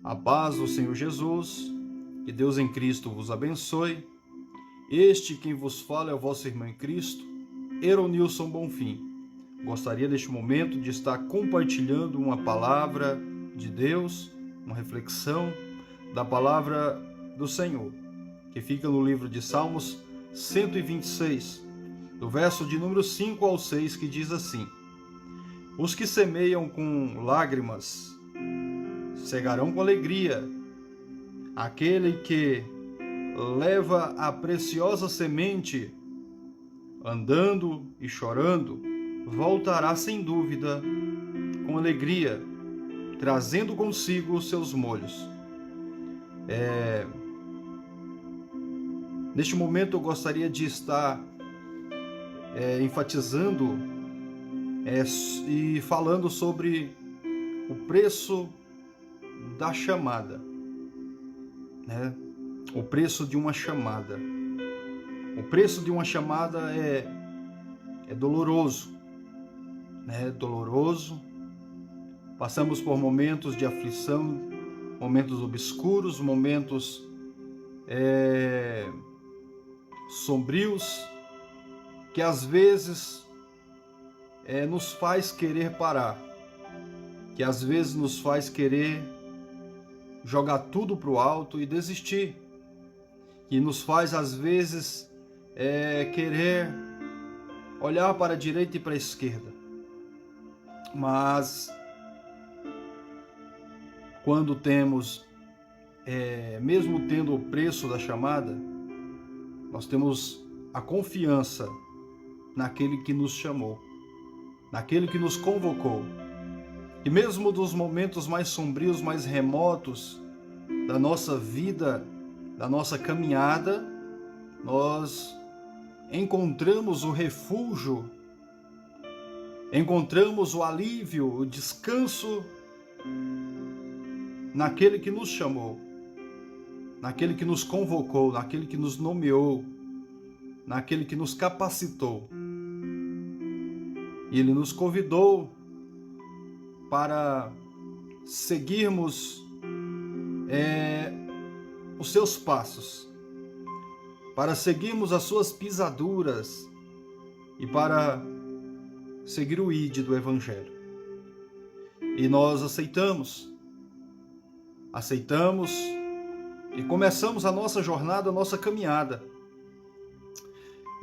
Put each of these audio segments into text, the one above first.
A paz do Senhor Jesus, que Deus em Cristo vos abençoe. Este quem vos fala é o vosso irmão em Cristo, Eronilson Bonfim. Gostaria neste momento de estar compartilhando uma palavra de Deus, uma reflexão da palavra do Senhor, que fica no livro de Salmos 126, do verso de número 5 ao 6, que diz assim: Os que semeiam com lágrimas cegarão com alegria. Aquele que leva a preciosa semente, andando e chorando, voltará sem dúvida com alegria, trazendo consigo os seus molhos. Neste momento eu gostaria de estar enfatizando e falando sobre o preço da chamada, né? O preço de uma chamada. O preço de uma chamada é doloroso, né? Doloroso. Passamos por momentos de aflição, momentos obscuros, momentos sombrios, que às vezes nos faz querer parar, que às vezes nos faz querer jogar tudo para o alto e desistir, que nos faz às vezes querer olhar para a direita e para a esquerda. Mas quando temos, mesmo tendo o preço da chamada, nós temos a confiança naquele que nos chamou, naquele que nos convocou. E mesmo dos momentos mais sombrios, mais remotos da nossa vida, da nossa caminhada, nós encontramos o refúgio, encontramos o alívio, o descanso naquele que nos chamou, naquele que nos convocou, naquele que nos nomeou, naquele que nos capacitou. E Ele nos convidou para seguirmos os seus passos, para seguirmos as suas pisaduras e para seguir o ide do Evangelho. E nós aceitamos e começamos a nossa jornada, a nossa caminhada.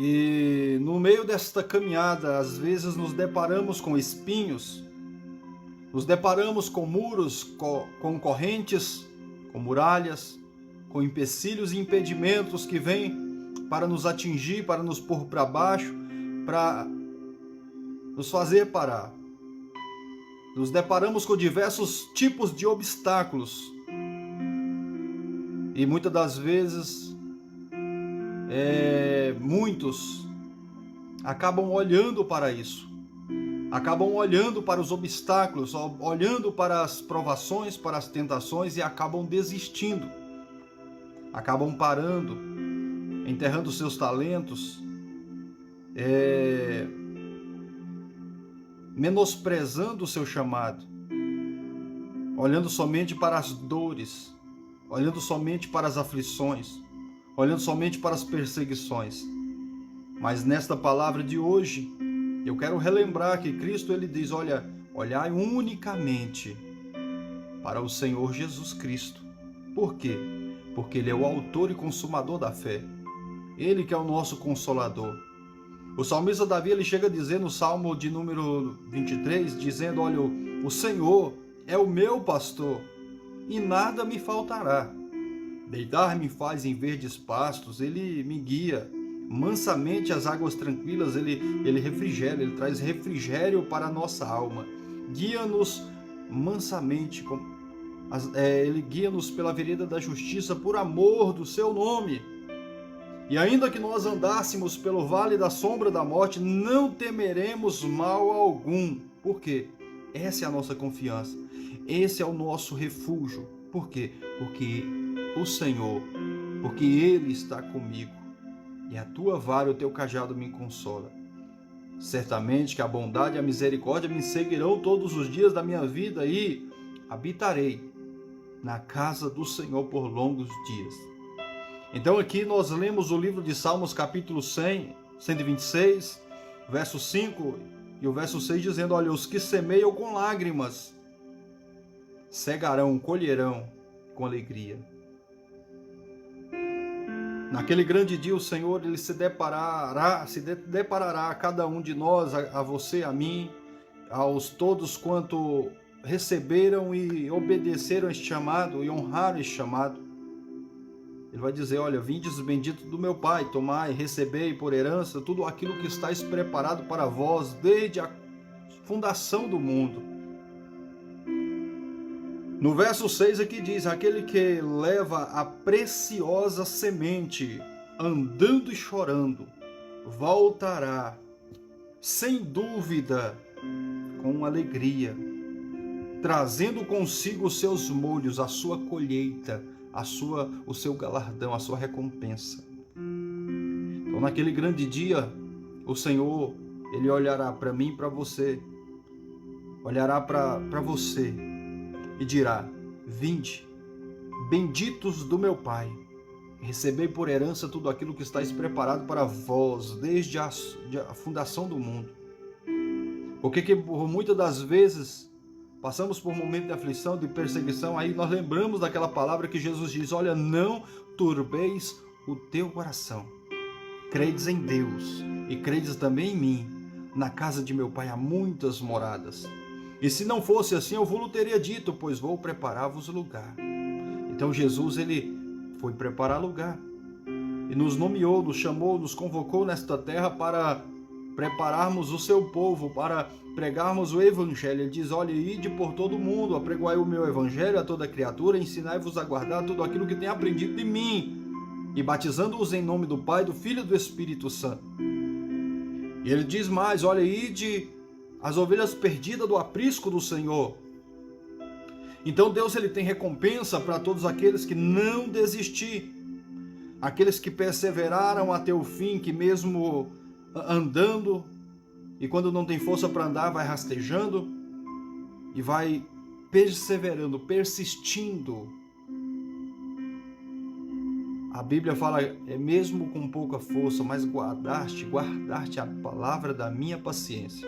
E no meio desta caminhada, às vezes nos deparamos com espinhos, nos deparamos com muros, com correntes, com muralhas, com empecilhos e impedimentos que vêm para nos atingir, para nos pôr para baixo, para nos fazer parar. Nos deparamos com diversos tipos de obstáculos. E muitas das vezes, muitos acabam olhando para isso. Acabam olhando para os obstáculos, olhando para as provações, para as tentações e acabam desistindo. Acabam parando, enterrando seus talentos, menosprezando o seu chamado, olhando somente para as dores, olhando somente para as aflições, olhando somente para as perseguições. Mas nesta palavra de hoje, eu quero relembrar que Cristo ele diz: olhai unicamente para o Senhor Jesus Cristo. Por quê? Porque Ele é o autor e consumador da fé. Ele que é o nosso consolador. O salmista Davi ele chega a dizer no Salmo de número 23, dizendo: olha, o Senhor é o meu pastor e nada me faltará. Deitar-me faz em verdes pastos, Ele me guia mansamente às águas tranquilas, ele refrigera, Ele traz refrigério para a nossa alma. Guia-nos mansamente, Ele guia-nos pela vereda da justiça por amor do seu nome. E ainda que nós andássemos pelo vale da sombra da morte, não temeremos mal algum. Por quê? Essa é a nossa confiança. Esse é o nosso refúgio. Por quê? Porque o Senhor, porque Ele está comigo. E a tua vara e o teu cajado me consola. Certamente que a bondade e a misericórdia me seguirão todos os dias da minha vida e habitarei na casa do Senhor por longos dias. Então aqui nós lemos o livro de Salmos, capítulo 126, verso 5 e o verso 6, dizendo: olha, os que semeiam com lágrimas cegarão, colherão com alegria. Naquele grande dia o Senhor ele se deparará a cada um de nós, a você, a mim, aos todos quanto receberam e obedeceram este chamado e honraram este chamado. Ele vai dizer: olha, vindes benditos do meu Pai, tomai, recebei por herança tudo aquilo que está preparado para vós desde a fundação do mundo. No verso 6 aqui diz: aquele que leva a preciosa semente, andando e chorando, voltará, sem dúvida, com alegria, trazendo consigo os seus molhos, a sua colheita, o seu galardão, a sua recompensa. Então, naquele grande dia, o Senhor, ele olhará para mim e para você, olhará para você e dirá: vinde, benditos do meu Pai, recebei por herança tudo aquilo que está preparado para vós desde a fundação do mundo. Porque que por muitas das vezes passamos por momentos de aflição, de perseguição, aí nós lembramos daquela palavra que Jesus diz: olha, não turbeis o teu coração. Credes em Deus e credes também em mim. Na casa de meu Pai há muitas moradas. E se não fosse assim, eu vos teria dito, pois vou preparar-vos lugar. Então Jesus, ele foi preparar lugar. E nos nomeou, nos chamou, nos convocou nesta terra para prepararmos o seu povo, para pregarmos o evangelho. Ele diz: olha, ide por todo mundo, apregoai o meu evangelho a toda criatura, ensinai-vos a guardar tudo aquilo que tem aprendido de mim, e batizando-os em nome do Pai, do Filho e do Espírito Santo. E ele diz mais: olha, ide as ovelhas perdidas do aprisco do Senhor. Então Deus, ele tem recompensa para todos aqueles que não desistir, aqueles que perseveraram até o fim, que mesmo andando, e quando não tem força para andar, vai rastejando e vai perseverando, persistindo. A Bíblia fala: é mesmo com pouca força, mas guardaste a palavra da minha paciência.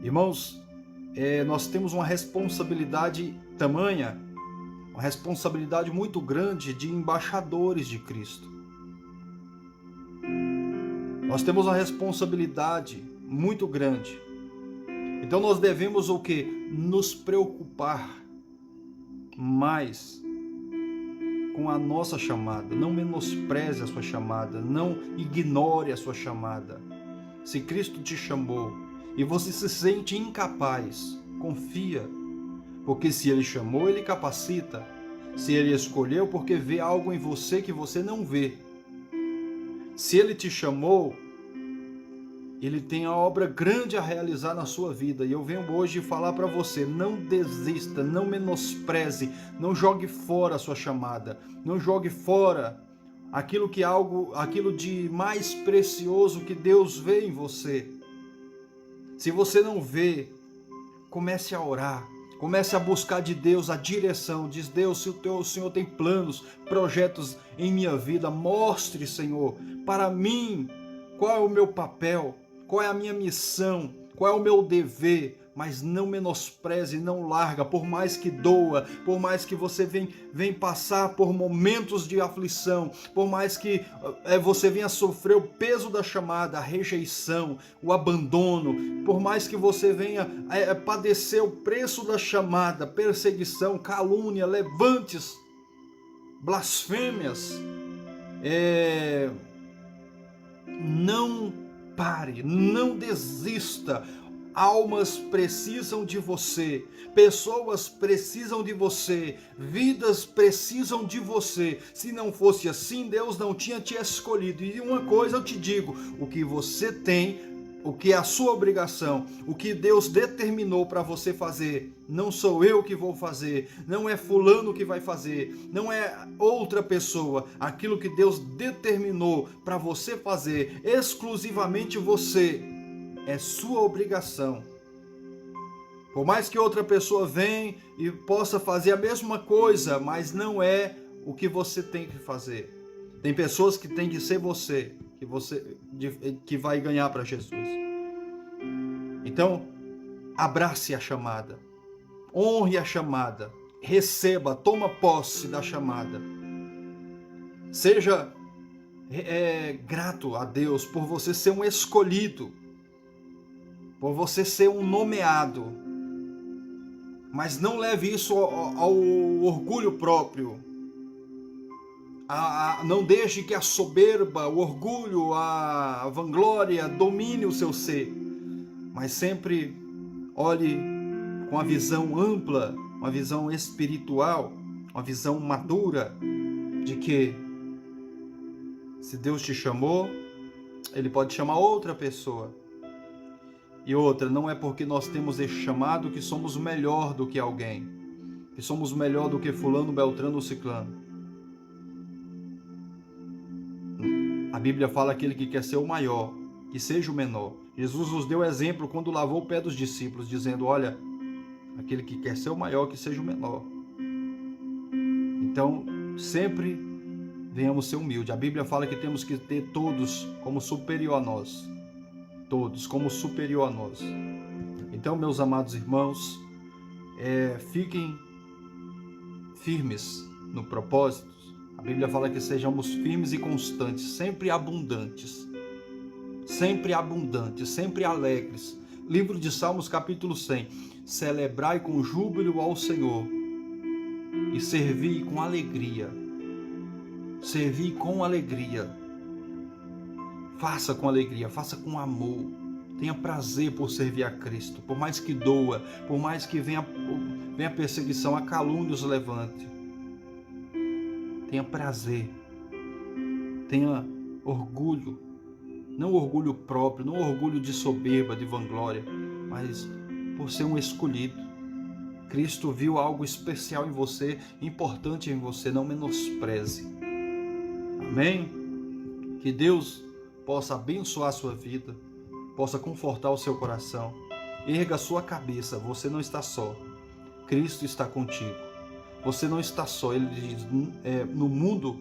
Irmãos, nós temos uma responsabilidade tamanha, uma responsabilidade muito grande de embaixadores de Cristo. Nós temos uma responsabilidade muito grande. Então nós devemos o quê? Nos preocupar mais com a nossa chamada. Não menospreze a sua chamada, não ignore a sua chamada. Se Cristo te chamou e você se sente incapaz, confia, porque se Ele chamou, Ele capacita. Se Ele escolheu, porque vê algo em você que você não vê. Se Ele te chamou, Ele tem a obra grande a realizar na sua vida. E eu venho hoje falar para você: não desista, não menospreze, não jogue fora a sua chamada, não jogue fora aquilo de mais precioso que Deus vê em você. Se você não vê, comece a orar. Comece a buscar de Deus a direção. Diz: Deus, se o Senhor tem planos, projetos em minha vida, mostre, Senhor, para mim qual é o meu papel, qual é a minha missão, qual é o meu dever. Mas não menospreze, não larga, por mais que doa, por mais que você venha passar por momentos de aflição, por mais que você venha sofrer o peso da chamada, a rejeição, o abandono, por mais que você venha padecer o preço da chamada, perseguição, calúnia, levantes, blasfêmias, não pare, não desista. Almas precisam de você, pessoas precisam de você, vidas precisam de você. Se não fosse assim, Deus não tinha te escolhido. E uma coisa eu te digo: o que você tem, o que é a sua obrigação, o que Deus determinou para você fazer, não sou eu que vou fazer, não é fulano que vai fazer, não é outra pessoa. Aquilo que Deus determinou para você fazer, exclusivamente você, é sua obrigação, Por mais que outra pessoa venha e possa fazer a mesma coisa, mas não é o que você tem que fazer. Tem pessoas que tem que ser você que vai ganhar para Jesus. Então, abrace a chamada, honre a chamada, receba, toma posse da chamada. Seja grato a Deus por você ser um escolhido, por você ser um nomeado, mas não leve isso ao orgulho próprio. Não deixe que a soberba, o orgulho, a vanglória domine o seu ser, mas sempre olhe com a visão ampla, uma visão espiritual, uma visão madura de que se Deus te chamou, Ele pode chamar outra pessoa. E outra, não é porque nós temos esse chamado que somos melhor do que alguém, que somos melhor do que fulano, beltrano ou ciclano. A Bíblia fala aquele que quer ser o maior, que seja o menor. Jesus nos deu exemplo quando lavou o pé dos discípulos, dizendo, olha, aquele que quer ser o maior, que seja o menor. Então, sempre venhamos ser humildes. A Bíblia fala que temos que ter todos como superior a nós. Todos como superior a nós. Então, meus amados irmãos, fiquem firmes no propósito. A Bíblia fala que sejamos firmes e constantes, sempre abundantes, sempre alegres. Livro de Salmos, capítulo 100. Celebrai com júbilo ao Senhor e servi com alegria. Servi com alegria. Faça com alegria, faça com amor. Tenha prazer por servir a Cristo, por mais que doa, por mais que venha perseguição, a calúnia os levante. Tenha prazer, tenha orgulho, não orgulho próprio, não orgulho de soberba, de vanglória, mas por ser um escolhido. Cristo viu algo especial em você, importante em você, não menospreze. Amém? Que Deus possa abençoar a sua vida, possa confortar o seu coração. Erga a sua cabeça, você não está só. Cristo está contigo. Você não está só. Ele diz, no mundo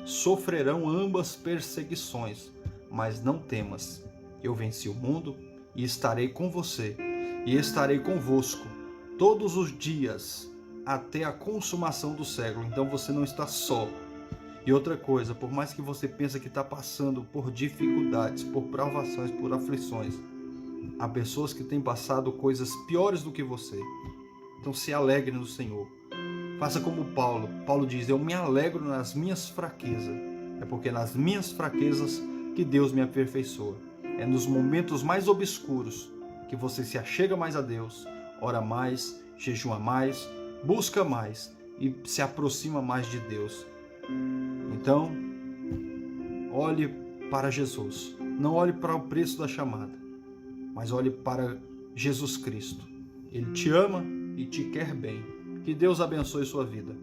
sofrerão ambas perseguições, mas não temas. Eu venci o mundo e estarei com você, e estarei convosco todos os dias, até a consumação do século. Então você não está só. E outra coisa, por mais que você pense que está passando por dificuldades, por provações, por aflições, há pessoas que têm passado coisas piores do que você. Então se alegre no Senhor. Faça como Paulo. Paulo diz, eu me alegro nas minhas fraquezas. É porque nas minhas fraquezas que Deus me aperfeiçoa. É nos momentos mais obscuros que você se achega mais a Deus, ora mais, jejua mais, busca mais e se aproxima mais de Deus. Então, olhe para Jesus. Não olhe para o preço da chamada, mas olhe para Jesus Cristo. Ele te ama e te quer bem. Que Deus abençoe sua vida.